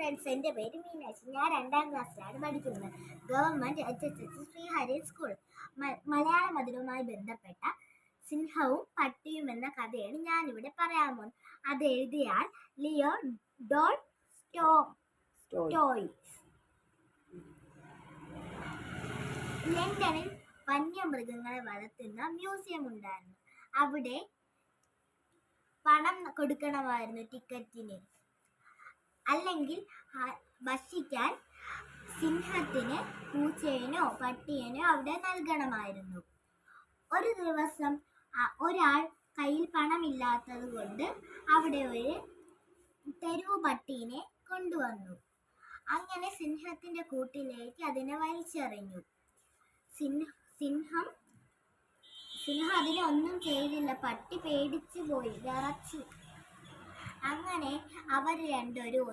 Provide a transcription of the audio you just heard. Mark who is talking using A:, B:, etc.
A: Friends, എൻ്റെ പേര് മീനാക്ഷി. ഞാൻ 2ാം ക്ലാസ്സിലാണ് പഠിക്കുന്നത്. Government HSS Srihari school. മലയാള മധുരവുമായി ബന്ധപ്പെട്ട സിംഹവും പട്ടിയും എന്ന കഥയാണ് ഞാനിവിടെ പറയാൻ പോകുന്നത്. അത് എഴുതിയാൽ ലിയോ ടോൾസ്റ്റോയ്. ലണ്ടനിൽ വന്യമൃഗങ്ങളെ വളർത്തുന്ന മ്യൂസിയം ഉണ്ടായിരുന്നു. അവിടെ പണം കൊടുക്കണമായിരുന്നു ടിക്കറ്റിന്. അല്ലെങ്കിൽ ഭക്ഷിക്കാൻ സിംഹത്തിന് പൂച്ചേനോ പട്ടിയേനോ അവിടെ നൽകണമായിരുന്നു. ഒരു ദിവസം ഒരാൾ കയ്യിൽ പണമില്ലാത്തത് കൊണ്ട് അവിടെ ഒരു തെരുവ് പട്ടീനെ കൊണ്ടുവന്നു. അങ്ങനെ സിംഹത്തിന്റെ കൂട്ടിലേക്ക് അതിനെ വലിച്ചെറിഞ്ഞു. സിംഹം അതിനെ ഒന്നും ചെയ്തില്ല. പട്ടി പേടിച്ചു പോയി, വിറച്ചു. അങ്ങനെ അവർ രണ്ടുപേരും